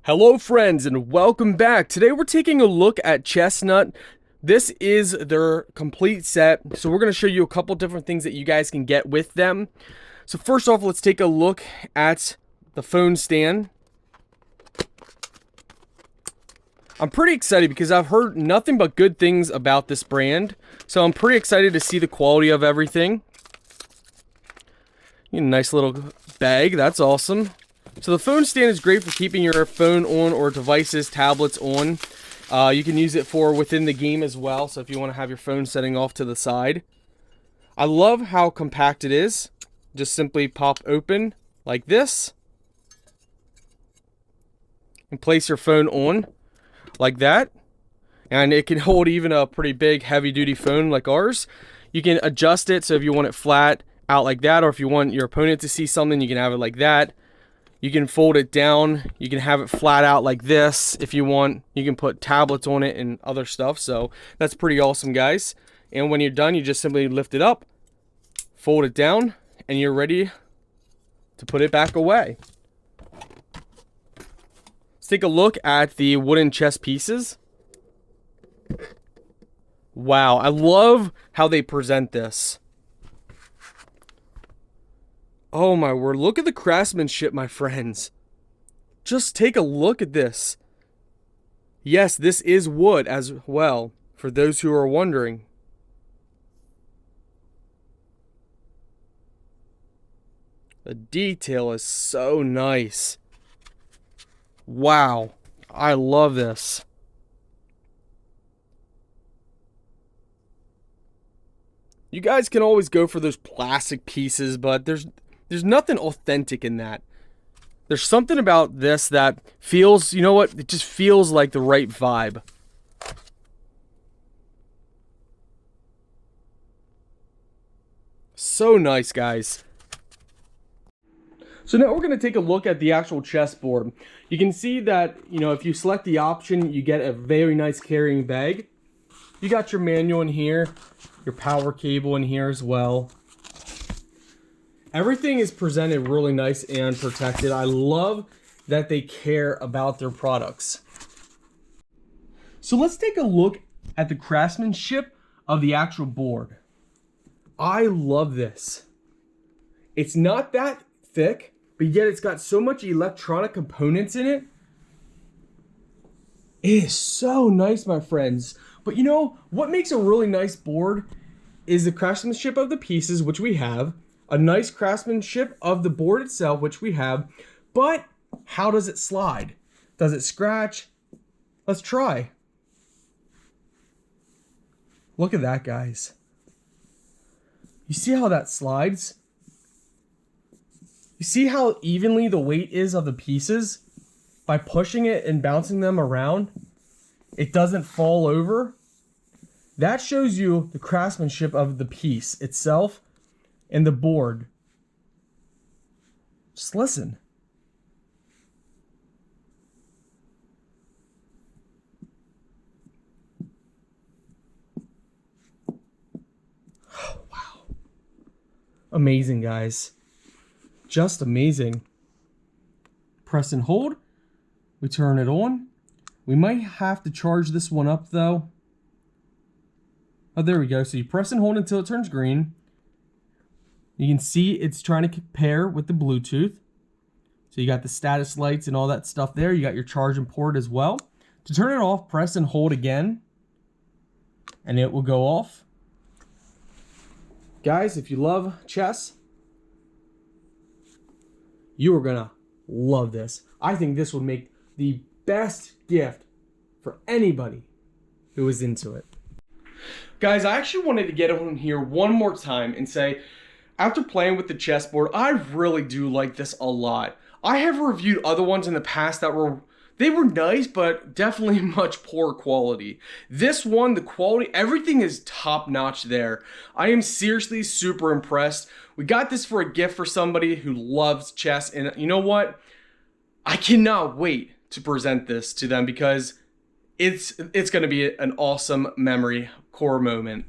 Hello friends and welcome back. Today we're taking a look at Chestnut. This is their complete set. So we're going to show you a couple different things that you guys can get with them. So first off, let's take a look at the phone stand. I'm pretty excited because I've heard nothing but good things about this brand. So I'm pretty excited to see the quality of everything. Nice little bag, that's awesome. So the phone stand is great for keeping your phone on or devices, tablets on. You can use it for within the game as well. So if you want to have your phone setting off to the side. I love how compact it is. Just simply pop open like this. And place your phone on like that. And it can hold even a pretty big heavy duty phone like ours. You can adjust it so if you want it flat out like that, or if you want your opponent to see something, you can have it like that. You can fold it down. You can have it flat out like this if you want. You can put tablets on it and other stuff. So that's pretty awesome, guys. And when you're done, you just simply lift it up, fold it down, and you're ready to put it back away. Let's take a look at the wooden chess pieces. Wow, I love how they present this. Oh my word, look at the craftsmanship, my friends. Just take a look at this. Yes, this is wood as well, for those who are wondering. The detail is so nice. Wow, I love this. You guys can always go for those plastic pieces, but there's nothing authentic in that. There's something about this that feels, you know what? It just feels like the right vibe. So nice, guys. So now we're going to take a look at the actual chessboard. You can see that, if you select the option, you get a very nice carrying bag. You got your manual in here, your power cable in here as well. Everything is presented really nice and protected. I love that they care about their products. So let's take a look at the craftsmanship of the actual board. I love this. It's not that thick, but yet it's got so much electronic components in it. It is so nice, my friends. But what makes a really nice board is the craftsmanship of the pieces, which we have. A nice craftsmanship of the board itself, which we have. But how does it slide? Does it scratch? Let's try. Look at that, guys. You see how that slides? You see how evenly the weight is of the pieces? By pushing it and bouncing them around, it doesn't fall over. That shows you the craftsmanship of the piece itself and the board. Just listen. Oh, wow. Amazing, guys. Just amazing. Press and hold. We turn it on. We might have to charge this one up though. Oh, there we go. So you press and hold until it turns green. You can see it's trying to compare with the Bluetooth. So you got the status lights and all that stuff there. You got your charging port as well. To turn it off, press and hold again, and it will go off. Guys, if you love chess, you are gonna love this. I think this would make the best gift for anybody who is into it. Guys, I actually wanted to get on here one more time and say, after playing with the chessboard, I really do like this a lot. I have reviewed other ones in the past that were nice, but definitely much poorer quality. This one, the quality, everything is top notch there. I am seriously super impressed. We got this for a gift for somebody who loves chess, and you know what? I cannot wait to present this to them because it's going to be an awesome memory core moment.